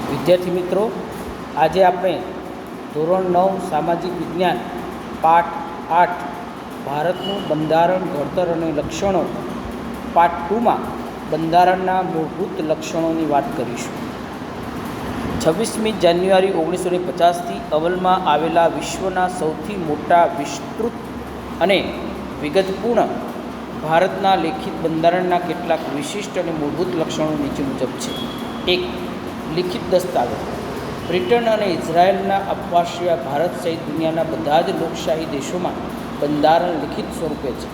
વિદ્યાર્થી મિત્રો, આજે આપણે ધોરણ 9 સામાજિક વિજ્ઞાન પાઠ 8 ભારતનું બંધારણ ઘડતર અને લક્ષણો પાઠ 2માં બંધારણના મૂળભૂત લક્ષણોની વાત કરીશું. 26મી જાન્યુઆરી 1950થી અમલમાં આવેલા વિશ્વના સૌથી મોટા, વિસ્તૃત અને વિગતપૂર્ણ ભારતના લેખિત બંધારણના કેટલાક વિશિષ્ટ અને મૂળભૂત લક્ષણો નીચે મુજબ છે. 1. લિખિત દસ્તાવેજ. બ્રિટન અને ઇઝરાયલના અપવાદ સિવાય ભારત સહિત દુનિયાના બધા જ લોકશાહી દેશોમાં બંધારણ લિખિત સ્વરૂપે છે.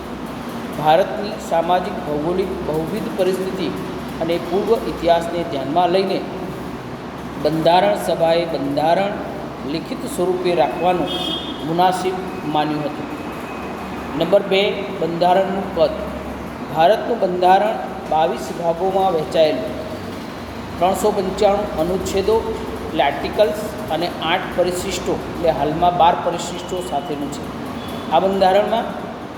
ભારતની સામાજિક, ભૌગોલિક, બહુવિધ પરિસ્થિતિ અને પૂર્વ ઇતિહાસને ધ્યાનમાં લઈને બંધારણ સભાએ બંધારણ લિખિત સ્વરૂપે રાખવાનું મુનાસિબ માન્યું હતું. નંબર 2. બંધારણનું કદ. ભારતનું બંધારણ 22 ભાગોમાં વહેંચાયેલું, 395 અનુચ્છેદો એટલે આર્ટિકલ્સ અને 8 પરિશિષ્ટો એટલે હાલમાં 12 પરિશિષ્ટો સાથેનું છે. આ બંધારણમાં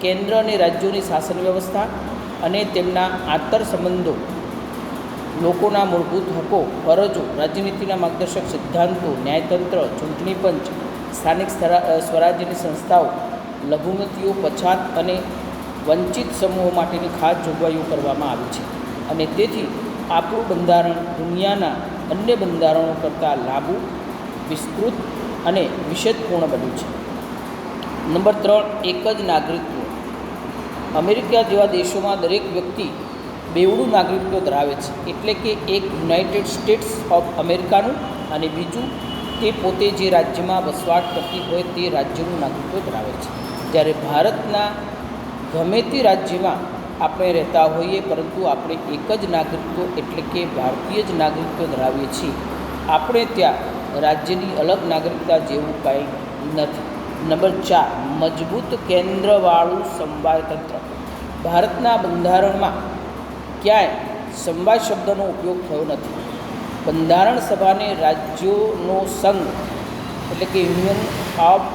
કેન્દ્ર અને રાજ્યોની શાસન વ્યવસ્થા અને તેમના આંતર સંબંધો, લોકોના મૂળભૂત હકો, ફરજો, રાજનીતિના માર્ગદર્શક સિદ્ધાંતો, ન્યાયતંત્ર, ચૂંટણી પંચ, સ્થાનિક સ્વરાજ્યની સંસ્થાઓ, લઘુમતીઓ, પછાત અને વંચિત સમૂહો માટેની ખાસ જોગવાઈઓ કરવામાં આવી છે અને તેથી આપણું બંધારણ દુનિયાના અન્ય બંધારણો કરતાં લાંબુ, વિસ્તૃત અને વિષદપૂર્ણ બન્યું છે. નંબર 3. એક જ નાગરિકત્વ. અમેરિકા જેવા દેશોમાં દરેક વ્યક્તિ બેવડું નાગરિકત્વ ધરાવે છે, એટલે કે એક યુનાઇટેડ સ્ટેટ્સ ઓફ અમેરિકાનું અને બીજું તે પોતે જે રાજ્યમાં વસવાટ કરતી હોય તે રાજ્યનું નાગરિકત્વ ધરાવે છે. જ્યારે ભારતના ગમે તે રાજ્યમાં આપણે રહેતા હોઈએ, પરંતુ આપણે એક જ નાગરિકત્વ એટલે કે ભારતીય જ નાગરિકત્વ ધરાવીએ છીએ. આપણે ત્યાં રાજ્યની અલગ નાગરિકતા જેવું કાંઈ નથી. નંબર 4. મજબૂત કેન્દ્રવાળું સમવાય તંત્ર. ભારતના બંધારણમાં ક્યાંય સમવાય શબ્દનો ઉપયોગ થયો નથી. બંધારણ સભાને રાજ્યોનો સંઘ એટલે કે યુનિયન ઓફ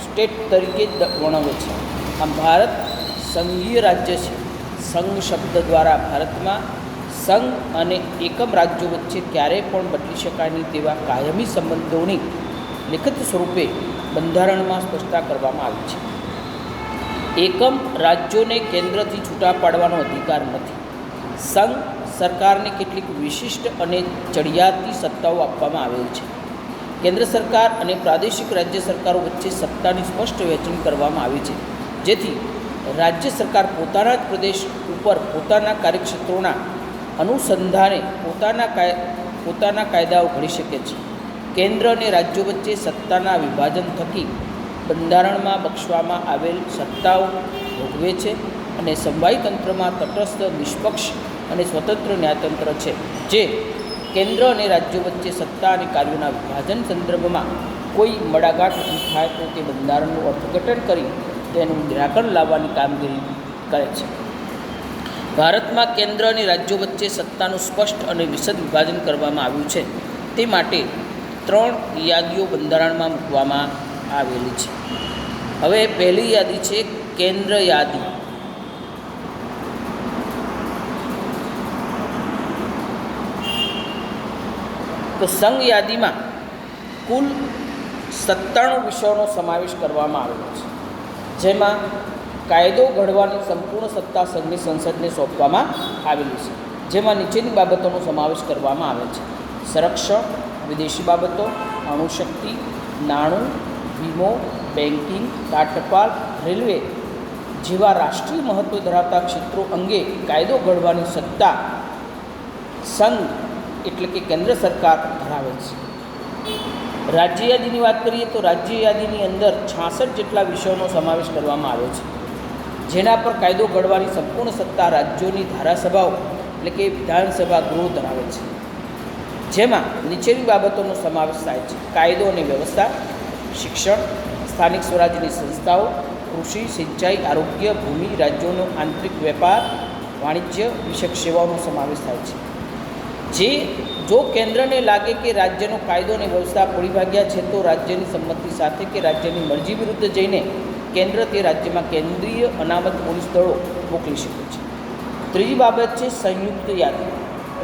સ્ટેટ તરીકે જ વર્ણવે છે. આમ ભારત સંઘીય રાજ્ય છે. સંઘ શબ્દ દ્વારા ભારતમાં સંઘ અને એકમ રાજ્યો વચ્ચે ક્યારેય પણ બદલી શકાય નહીં તેવા કાયમી સંબંધોની લિખિત સ્વરૂપે બંધારણમાં સ્પષ્ટતા કરવામાં આવી છે. એકમ રાજ્યોને કેન્દ્રથી છૂટા પાડવાનો અધિકાર નથી. સંઘ સરકારને કેટલીક વિશિષ્ટ અને ચડિયાતી સત્તાઓ આપવામાં આવેલ છે. કેન્દ્ર સરકાર અને પ્રાદેશિક રાજ્ય સરકારો વચ્ચે સત્તાની સ્પષ્ટ વહેંચણી કરવામાં આવી છે, જેથી રાજ્ય સરકાર પોતાના જ પ્રદેશ ઉપર પોતાના કાર્યક્ષેત્રોના અનુસંધાને પોતાના કાયદાઓ ઘડી શકે છે. કેન્દ્ર અને રાજ્યો વચ્ચે સત્તાના વિભાજન થકી બંધારણમાં બક્ષવામાં આવેલ સત્તાઓ ભોગવે છે અને સમવાય તંત્રમાં તટસ્થ, નિષ્પક્ષ અને સ્વતંત્ર ન્યાયતંત્ર છે, જે કેન્દ્ર અને રાજ્યો વચ્ચે સત્તા અને કાર્યોના વિભાજન સંદર્ભમાં કોઈ મડાગાંઠ ઊભી થાય તો તે બંધારણનું અર્થઘટન કરી તેનું નિરાકરણ લાવવાની કામગીરી કરે છે. ભારતમાં કેન્દ્ર અને રાજ્યો વચ્ચે સત્તાનું સ્પષ્ટ અને વિશદ વિભાજન કરવામાં આવ્યું છે. તે માટે 3 યાદીઓ બંધારણમાં મૂકવામાં આવેલી છે. હવે પહેલી યાદી છે કેન્દ્ર યાદી. તો સંઘ યાદીમાં કુલ 97 વિષયોનો સમાવેશ કરવામાં આવેલો છે, જેમાં કાયદો ઘડવાની સંપૂર્ણ સત્તા સંઘની સંસદને સોંપવામાં આવેલી છે, જેમાં નીચેની બાબતોનો સમાવેશ કરવામાં આવે છે: સંરક્ષણ, વિદેશી બાબતો, અણુશક્તિ, નાણું, વીમો, બેન્કિંગ, ટપાલ, રેલવે જેવા રાષ્ટ્રીય મહત્વ ધરાવતા ક્ષેત્રો અંગે કાયદો ઘડવાની સત્તા સંઘ એટલે કે કેન્દ્ર સરકાર ધરાવે છે. રાજ્ય યાદીની વાત કરીએ તો રાજ્ય યાદીની અંદર 66 જેટલા વિષયોનો સમાવેશ કરવામાં આવ્યો છે, જેના પર કાયદો ઘડવાની સંપૂર્ણ સત્તા રાજ્યોની ધારાસભાઓ એટલે કે વિધાનસભા ગૃહ ધરાવે છે, જેમાં નીચેની બાબતોનો સમાવેશ થાય છે: કાયદો અને વ્યવસ્થા, શિક્ષણ, સ્થાનિક સ્વરાજ્યની સંસ્થાઓ, કૃષિ, સિંચાઈ, આરોગ્ય, ભૂમિ, રાજ્યોનો આંતરિક વેપાર, વાણિજ્ય વિષયક સેવાઓનો સમાવેશ થાય છે. જો કેન્દ્રને લાગે કે રાજ્યનો કાયદો અને વ્યવસ્થા પડી ભાગ્યા છે, તો રાજ્યની સંમતિ સાથે કે રાજ્યની મરજી વિરુદ્ધ જઈને કેન્દ્ર તે રાજ્યમાં કેન્દ્રીય અનામત પોલીસ દળો મોકલી શકે છે. ત્રીજી બાબત છે સંયુક્ત યાદી.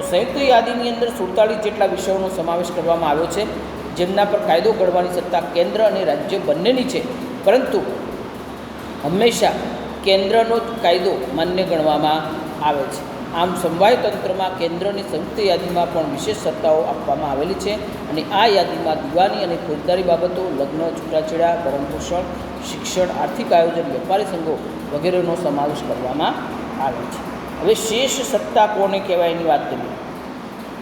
તો સંયુક્ત યાદીની અંદર 47 જેટલા વિષયોનો સમાવેશ કરવામાં આવ્યો છે, જેમના પર કાયદો ઘડવાની સત્તા કેન્દ્ર અને રાજ્ય બંનેની છે, પરંતુ હંમેશા કેન્દ્રનો જ કાયદો માન્ય ગણવામાં આવે છે. આમ સમવાય તંત્રમાં કેન્દ્રની સંયુક્ત યાદીમાં પણ વિશેષ સત્તાઓ આપવામાં આવેલી છે અને આ યાદીમાં દીવાની અને ફોજદારી બાબતો, લગ્ન, છૂટાછેડા, ભરણપોષણ, શિક્ષણ, આર્થિક આયોજન, વેપારી સંઘો વગેરેનો સમાવેશ કરવામાં આવે છે. હવે શેષ સત્તા કોને કહેવાય એની વાત કરીએ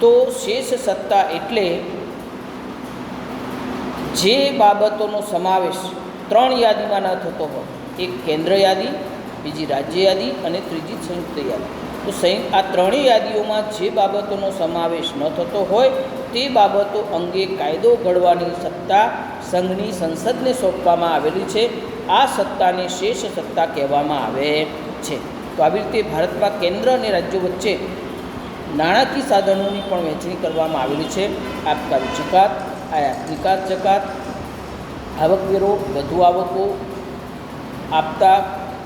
તો શેષ સત્તા એટલે જે બાબતોનો સમાવેશ 3 યાદીમાં ન થતો હોય, એક કેન્દ્ર યાદી, બીજી રાજ્ય યાદી અને ત્રીજી સંયુક્ત યાદી. તો આ ત્રણેય યાદીઓમાં જે બાબતોનો સમાવેશ ન થતો હોય તે બાબતો અંગે કાયદો ઘડવાની સત્તા સંઘની સંસદને સોંપવામાં આવેલી છે. આ સત્તાને શેષ સત્તા કહેવામાં આવે છે. તો આવી રીતે ભારતમાં કેન્દ્ર અને રાજ્યો વચ્ચે નાણાકીય સાધનોની પણ વહેંચણી કરવામાં આવેલી છે. આબકારી જકાત, આયાત નિકાસ જકાત, આવકવેરો, વધુ આવકો આપતા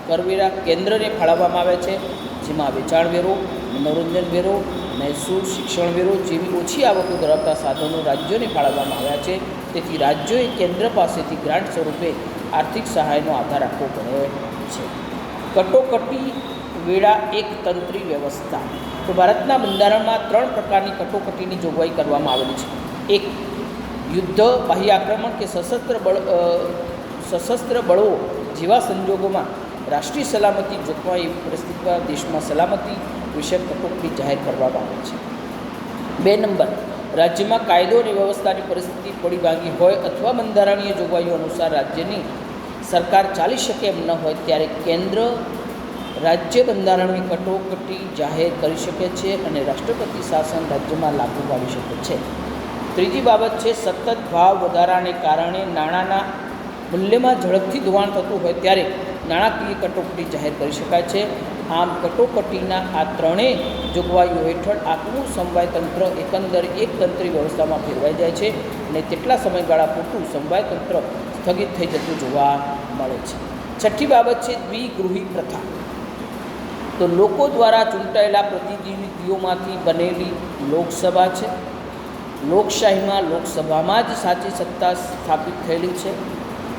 કરવેરા કેન્દ્રને ફાળવવામાં આવે છે, જેમાં વેચાણ વેરો, મનોરંજન વેરો, મહેસૂલ, શિક્ષણ વેરો જેવી ઓછી આવકો ધરાવતા સાધનો રાજ્યોને ફાળવવામાં આવ્યા છે. તેથી રાજ્યોએ કેન્દ્ર પાસેથી ગ્રાન્ટ સ્વરૂપે આર્થિક સહાયનો આધાર રાખવો પડે છે. કટોકટી વેળા એકતંત્રી વ્યવસ્થા. તો ભારતના બંધારણમાં 3 પ્રકારની કટોકટીની જોગવાઈ કરવામાં આવેલી છે. એક, યુદ્ધ, બાહ્ય આક્રમણ કે સશસ્ત્ર બળો જેવા સંજોગોમાં રાષ્ટ્રીય સલામતી જોખમાય એવી પરિસ્થિતિમાં દેશમાં સલામતી વિષયક કટોકટી જાહેર કરવામાં આવે છે. 2 નંબર, રાજ્યમાં કાયદો અને વ્યવસ્થાની પરિસ્થિતિ પડી ભાંગી હોય અથવા બંધારણીય જોગવાઈઓ અનુસાર રાજ્યની સરકાર ચાલી શકે એમ ન હોય ત્યારે કેન્દ્ર રાજ્ય બંધારણની કટોકટી જાહેર કરી શકે છે અને રાષ્ટ્રપતિ શાસન રાજ્યમાં લાગુ પાડી શકે છે. ત્રીજી બાબત છે સતત ભાવ વધારાને કારણે નાણાંના મૂલ્યમાં ઝડપથી ધોવાણ થતું હોય ત્યારે નાણાકીય કટોકટી જાહેર કરી શકાય છે. આમ કટોકટીના આ ત્રણેય જોગવાઈઓ હેઠળ આખું સમવાય તંત્ર એકંદરે એકતંત્રી વ્યવસ્થામાં ફેરવાઈ જાય છે અને તેટલા સમયગાળા પૂરતું સમવાય તંત્ર સ્થગિત થઈ જતું જોવા મળે છે. છઠ્ઠી બાબત છે દ્વિગૃહી પ્રથા. તો લોકો દ્વારા ચૂંટાયેલા પ્રતિનિધિઓમાંથી બનેલી લોકસભા છે. લોકશાહીમાં લોકસભામાં જ સાચી સત્તા સ્થાપિત થયેલી છે.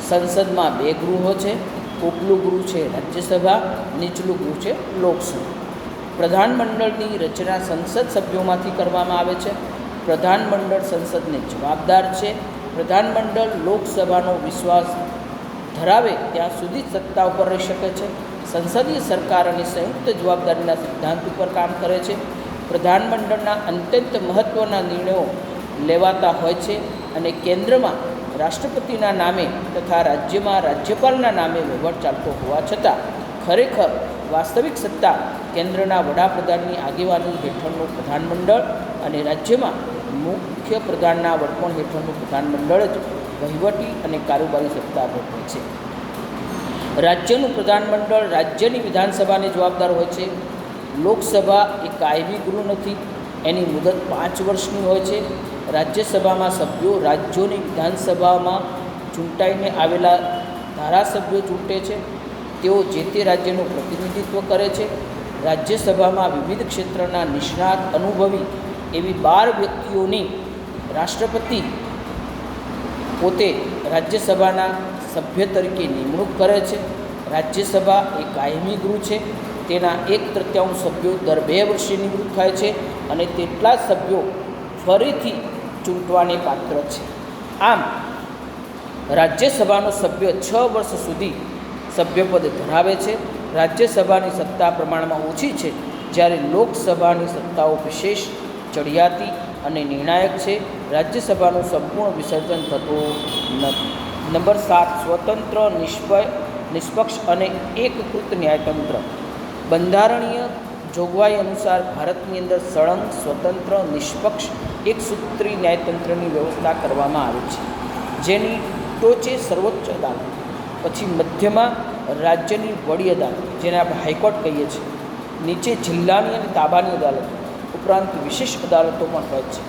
સંસદમાં 2 ગૃહો છે. ઉપલું ગૃહ છે રાજ્યસભા, નીચલું ગૃહ છે લોકસભા. પ્રધાનમંડળની રચના સંસદ સભ્યોમાંથી કરવામાં આવે છે. પ્રધાનમંડળ સંસદને જવાબદાર છે. પ્રધાનમંડળ લોકસભાનો વિશ્વાસ ધરાવે ત્યાં સુધી સત્તા ઉપર રહી શકે છે. સંસદીય સરકાર અને સંયુક્ત જવાબદારીના સિદ્ધાંત ઉપર કામ કરે છે. પ્રધાનમંડળના અત્યંત મહત્ત્વના નિર્ણયો લેવાતા હોય છે અને કેન્દ્રમાં રાષ્ટ્રપતિના નામે તથા રાજ્યમાં રાજ્યપાલના નામે વહીવટ ચાલતો હોવા છતાં ખરેખર વાસ્તવિક સત્તા કેન્દ્રના વડાપ્રધાનની આગેવાની હેઠળનું પ્રધાનમંડળ અને રાજ્યમાં મુખ્ય પ્રધાનના વડપણ હેઠળનું પ્રધાનમંડળ જ વહીવટી અને કારોબારી સત્તા ભોગવે છે. રાજ્યનું પ્રધાનમંડળ રાજ્યની વિધાનસભાને જવાબદાર હોય છે. લોકસભા એ કાયમી ગૃહ નથી, એની મુદત 5 વર્ષની હોય છે. રાજ્યસભામાં સભ્યો રાજ્યોની વિધાનસભામાં ચૂંટાઈને આવેલા ધારાસભ્યો ચૂંટે છે. તેઓ જે તે રાજ્યનું પ્રતિનિધિત્વ કરે છે. રાજ્યસભામાં વિવિધ ક્ષેત્રના નિષ્ણાત અનુભવી એવી 12 વ્યક્તિઓની રાષ્ટ્રપતિ પોતે રાજ્યસભાના સભ્ય તરીકે નિમણૂક કરે છે. રાજ્યસભા એ કાયમી ગૃહ છે. તેના 1/3 સભ્યો દર 2 વર્ષે નિવૃત્ત થાય છે અને તેટલા જ સભ્યો ફરીથી ચૂંટવાને પાત્ર છે. આમ રાજ્યસભાનો સભ્ય 6 વર્ષ સુધી સભ્યપદ ધરાવે છે. રાજ્યસભાની સત્તા પ્રમાણમાં ઓછી છે, જ્યારે લોકસભાની સત્તાઓ વિશેષ, ચડિયાતી અને નિર્ણાયક છે. રાજ્યસભાનું સંપૂર્ણ વિસર્જન થતું નથી. નંબર 7, સ્વતંત્ર, નિષ્પક્ષ અને એકકૃત ન્યાયતંત્ર. બંધારણીય જોગવાઈ અનુસાર ભારતની અંદર સળંગ, સ્વતંત્ર, નિષ્પક્ષ, એકસૂત્રી ન્યાયતંત્રની વ્યવસ્થા કરવામાં આવી છે, જેની ટોચે સર્વોચ્ચ અદાલત, પછી મધ્યમાં રાજ્યની વડી અદાલત જેને આપણે હાઈકોર્ટ કહીએ છીએ, નીચે જિલ્લાની અને તાબાની અદાલત, ઉપરાંત વિશેષ અદાલતો પણ હોય છે.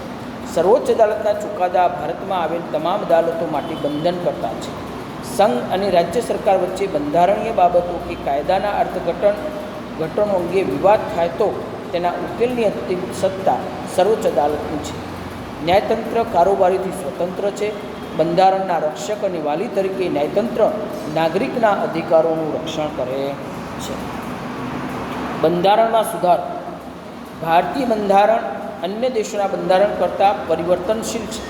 સર્વોચ્ચ અદાલતના ચુકાદા ભારતમાં આવેલ તમામ અદાલતો માટે બંધન કરતા છે. સંઘ અને રાજ્ય સરકાર વચ્ચે બંધારણીય બાબતો કે કાયદાના અર્થઘટનો અંગે વિવાદ થાય તો તેના ઉકેલની અંતિમ સત્તા સર્વોચ્ચ અદાલતની છે. ન્યાયતંત્ર કારોબારીથી સ્વતંત્ર છે. બંધારણના રક્ષક અને વાલી તરીકે ન્યાયતંત્ર નાગરિકના અધિકારોનું રક્ષણ કરે છે. બંધારણમાં સુધારો. ભારતીય બંધારણ અન્ય દેશોના બંધારણ કરતાં પરિવર્તનશીલ છે.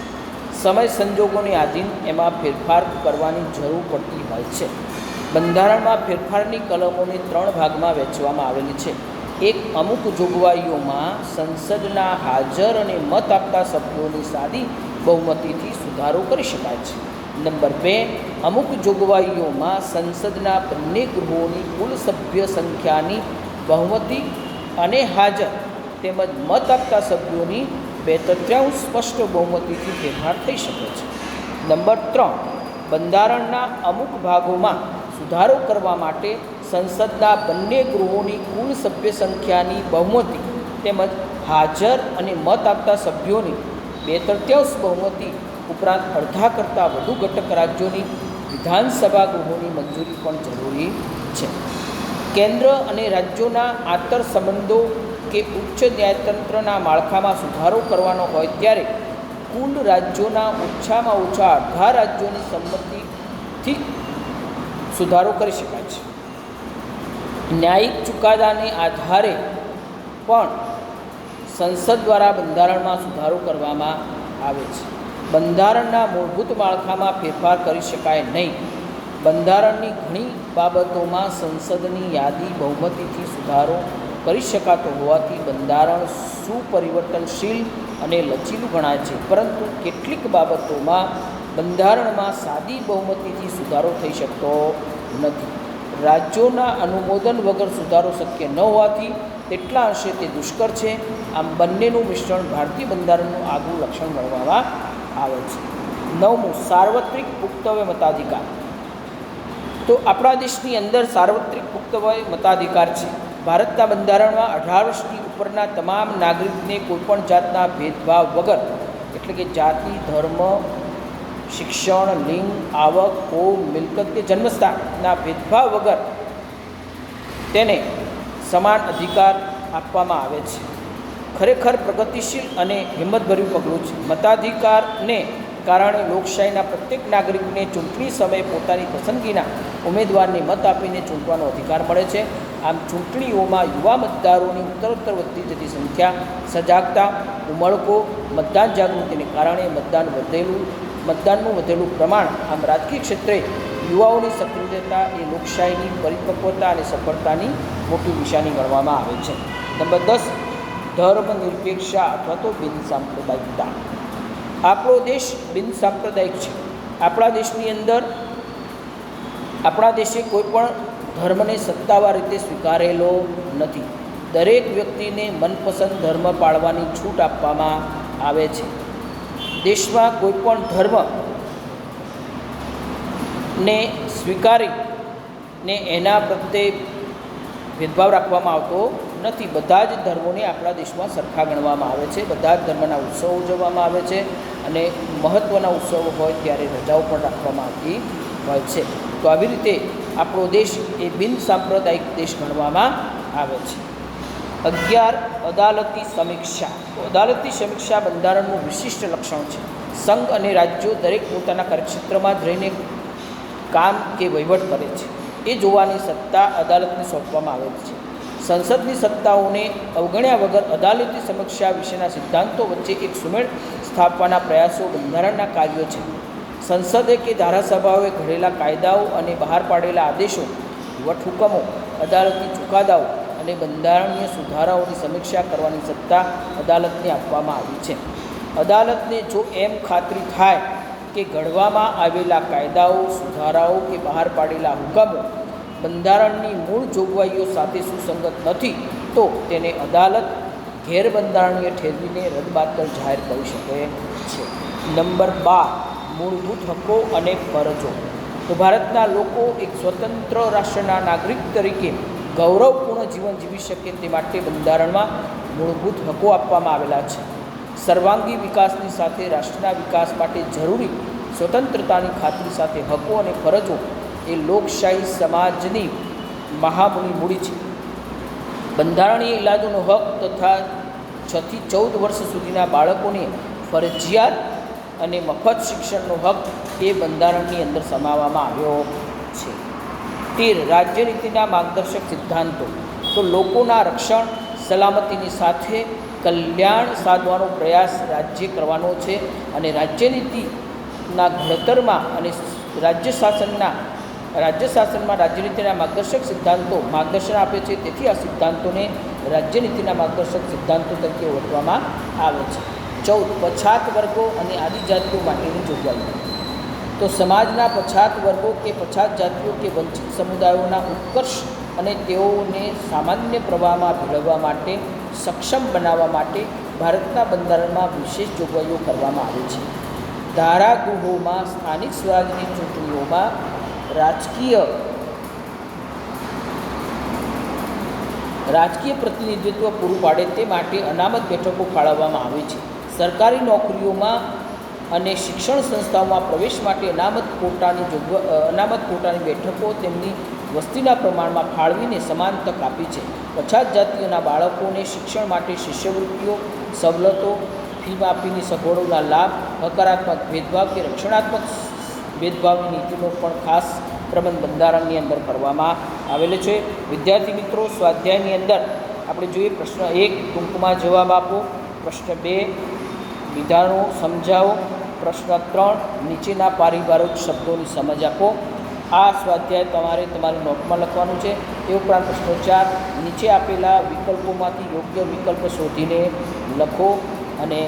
સમય સંજોગોને આધીન એમાં ફેરફાર કરવાની જરૂર પડતી હોય છે. બંધારણમાં ફેરફારની કલમોને 3 ભાગમાં વહેંચવામાં આવેલી છે. એક, અમુક જોગવાઈઓમાં સંસદના હાજર અને મત આપતા સભ્યોની સાદી બહુમતીથી સુધારો કરી શકાય છે. નંબર 2, અમુક જોગવાઈઓમાં સંસદના બંને ગૃહોની કુલ સભ્ય સંખ્યાની બહુમતી અને હાજર તેમજ મત આપતા સભ્યોની 2/3 સ્પષ્ટ બહુમતીથી ફેરફાર થઈ શકે છે. નંબર 3, બંધારણના અમુક ભાગોમાં સુધારો કરવા માટે સંસદના બંને ગૃહોની કુલ સભ્ય સંખ્યાની બહુમતી તેમજ હાજર અને મત આપતા સભ્યોની 2/3 બહુમતી ઉપરાંત અડધા કરતાં વધુ ઘટક રાજ્યોની વિધાનસભા ગૃહોની મંજૂરી પણ જરૂરી છે. કેન્દ્ર અને રાજ્યોના આંતર સંબંધો કે ઉચ્ચ ન્યાયતંત્રના માળખામાં સુધારો કરવાનો હોય ત્યારે કુલ રાજ્યોના ઓછામાં ઓછા અડધા રાજ્યોની સંમતિથી સુધારો કરી શકાય છે. ન્યાયિક ચુકાદાને આધારે પણ સંસદ દ્વારા બંધારણમાં સુધારો કરવામાં આવે છે. બંધારણના મૂળભૂત માળખામાં ફેરફાર કરી શકાય નહીં. બંધારણની ઘણી બાબતોમાં સંસદની યાદી બહુમતીથી સુધારો કરી શકાતો હોવાથી બંધારણ સુપરિવર્તનશીલ અને લચીલું ગણાય છે. પરંતુ કેટલીક બાબતોમાં બંધારણમાં સાદી બહુમતીથી સુધારો થઈ શકતો નથી. રાજ્યોના અનુમોદન વગર સુધારો શક્ય ન હોવાથી તેટલા અંશે તે દુષ્કર છે. આમ બંનેનું મિશ્રણ ભારતીય બંધારણનું આગવું લક્ષણ ગણવામાં આવે છે. 9, સાર્વત્રિક પુખ્તવય મતાધિકાર. તો આપણા દેશની અંદર સાર્વત્રિક પુખ્તવય મતાધિકાર છે. ભારતના બંધારણમાં 18 વર્ષથી ઉપરના તમામ નાગરિકને કોઈપણ જાતના ભેદભાવ વગર, એટલે કે જાતિ, ધર્મ, શિક્ષણ, લિંગ, આવક, કોમ, મિલકત કે જન્મસ્થાનના ભેદભાવ વગર તેને સમાન અધિકાર આપવામાં આવે છે. ખરેખર પ્રગતિશીલ અને હિંમતભર્યું પગલું છે. મતાધિકારને કારણે લોકશાહીના પ્રત્યેક નાગરિકને ચૂંટણી સમયે પોતાની પસંદગીના ઉમેદવારને મત આપીને ચૂંટવાનો અધિકાર મળે છે. આમ ચૂંટણીઓમાં યુવા મતદારોની ઉત્તરોત્તર વધતી જતી સંખ્યા, સજાગતા, ઉમળકો, મતદાન જાગૃતિને કારણે મતદાનનું વધેલું પ્રમાણ, આમ રાજકીય ક્ષેત્રે યુવાઓની સક્રિયતા એ લોકશાહીની પરિપક્વતા અને સફળતાની મોટી નિશાની ગણવામાં આવે છે. નંબર 10, ધર્મનિરપેક્ષતા અથવા તો બિનસાંપ્રદાયિકતા. આપણો દેશ બિનસાંપ્રદાયિક છે. આપણા દેશે કોઈ પણ ધર્મને સત્તાવાર રીતે સ્વીકારેલો નથી. દરેક વ્યક્તિને મનપસંદ ધર્મ પાળવાની છૂટ આપવામાં આવે છે. દેશમાં કોઈ પણ ધર્મને સ્વીકારીને એના પ્રત્યે ભેદભાવ રાખવામાં આવતો નથી. બધા જ ધર્મોને આપણા દેશમાં સરખા ગણવામાં આવે છે. બધા જ ધર્મના ઉત્સવો ઉજવવામાં આવે છે અને મહત્ત્વના ઉત્સવો હોય ત્યારે રજાઓ પણ રાખવામાં આવતી હોય છે. તો આવી રીતે આપણો દેશ એ બિનસાંપ્રદાયિક દેશ ગણવામાં આવે છે. 11, અદાલતી સમીક્ષા. અદાલતી સમીક્ષા બંધારણનું વિશિષ્ટ લક્ષણ છે. સંઘ અને રાજ્યો દરેક પોતાના કાર્યક્ષેત્રમાં જ રહીને કામ કે વહીવટ કરે છે. એ જોવાની સત્તા અદાલતને સોંપવામાં આવે છે. સંસદની સત્તાઓને અવગણ્યા વગર અદાલતી સમીક્ષા વિશેના સિદ્ધાંતો વચ્ચે એક સુમેળ સ્થાપવાના પ્રયાસો બંધારણના કાર્યો છે. સંસદે કે ધારાસભાઓએ ઘડેલા કાયદાઓ અને બહાર પાડેલા આદેશો, વટહુકમો, અદાલતી ચુકાદાઓ અને બંધારણીય સુધારાઓની સમીક્ષા કરવાની સત્તા અદાલતને આપવામાં આવી છે. અદાલતને જો એમ ખાતરી થાય કે ઘડવામાં આવેલા કાયદાઓ, સુધારાઓ કે બહાર પાડેલા હુકમો બંધારણની મૂળ જોગવાઈઓ સાથે સુસંગત નથી તો તેને અદાલત ગેરબંધારણીય ઠેરવીને રદબાતલ જાહેર કરી શકે છે. નંબર 12, મૂળભૂત હક્કો અને ફરજો. તો ભારતના લોકો એક સ્વતંત્ર રાષ્ટ્રના નાગરિક તરીકે ગૌરવપૂર્ણ જીવન જીવી શકે તે માટે બંધારણમાં મૂળભૂત હક્કો આપવામાં આવેલા છે. સર્વાંગી વિકાસની સાથે રાષ્ટ્રના વિકાસ માટે જરૂરી સ્વતંત્રતાની ખાતરી સાથે હક્કો અને ફરજો એ લોકશાહી સમાજની મહામૂલી મૂડી છે. બંધારણીય ઇલાજોનો હક તથા 6 થી 14 વર્ષ સુધીના બાળકોને ફરજિયાત અને મફત શિક્ષણનો હક એ બંધારણની અંદર સમાવવામાં આવ્યો છે. 13 રાજ્યનીતિના માર્ગદર્શક સિદ્ધાંતો. તો લોકોના રક્ષણ સલામતીની સાથે કલ્યાણ સાધવાનો પ્રયાસ રાજ્ય કરવાનો છે અને રાજ્યનીતિના ઘડતરમાં અને રાજ્ય શાસનમાં રાજ્યનીતિના માર્ગદર્શક સિદ્ધાંતો માર્ગદર્શન આપે છે. તેથી આ સિદ્ધાંતોને રાજ્યનીતિના માર્ગદર્શક સિદ્ધાંતો તરીકે ઓળખવામાં આવે છે. 14 પછાત વર્ગો અને આદિજાતિઓ માટેની જોગવાઈ. તો સમાજના પછાત વર્ગો કે પછાત જાતિઓ કે વંચિત સમુદાયોના ઉત્કર્ષ અને તેઓને સામાન્ય પ્રવાહમાં ભેળવવા માટે સક્ષમ બનાવવા માટે ભારતના બંધારણમાં વિશેષ જોગવાઈઓ કરવામાં આવી છે. ધારાગૃહોમાં સ્થાનિક સ્વરાજની ચૂંટણીઓમાં રાજકીય પ્રતિનિધિત્વ પૂરું પાડે તે માટે અનામત બેઠકો ફાળવવામાં આવે છે. સરકારી નોકરીઓમાં અને શિક્ષણ સંસ્થાઓમાં પ્રવેશ માટે અનામત કોટાની બેઠકો તેમની વસ્તીના પ્રમાણમાં ફાળવીને સમાન તક આપી છે. પછાત જાતિઓના બાળકોને શિક્ષણ માટે શિષ્યવૃત્તિઓ, સવલતો, ફી માફીની સગવડોના લાભ, હકારાત્મક ભેદભાવ કે રક્ષણાત્મક ભેદભાવની નીતિનો પણ ખાસ પ્રબંધ બંધારણની અંદર કરવામાં આવેલો છે. વિદ્યાર્થી મિત્રો, સ્વાધ્યાયની અંદર આપણે જોઈએ પ્રશ્ન 1 ટૂંકમાં જવાબ આપો, પ્રશ્ન 2 વિધાનો સમજાવો, પ્રશ્ન 3 નીચેના પારિભાષિક શબ્દોની સમજ આપો. આ સ્વાધ્યાય તમારી નોટમાં લખવાનું છે. એ ઉપરાંત પ્રશ્ન 4 નીચે આપેલા વિકલ્પોમાંથી યોગ્ય વિકલ્પ શોધીને લખો અને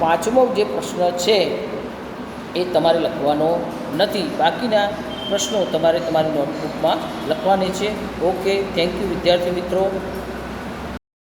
5મો જે પ્રશ્ન છે એ તમારે લખવાનો નથી. બાકીના પ્રશ્નો તમારે તમારી નોટબુકમાં લખવાની છે. ઓકે, થેન્ક યુ વિદ્યાર્થી મિત્રો.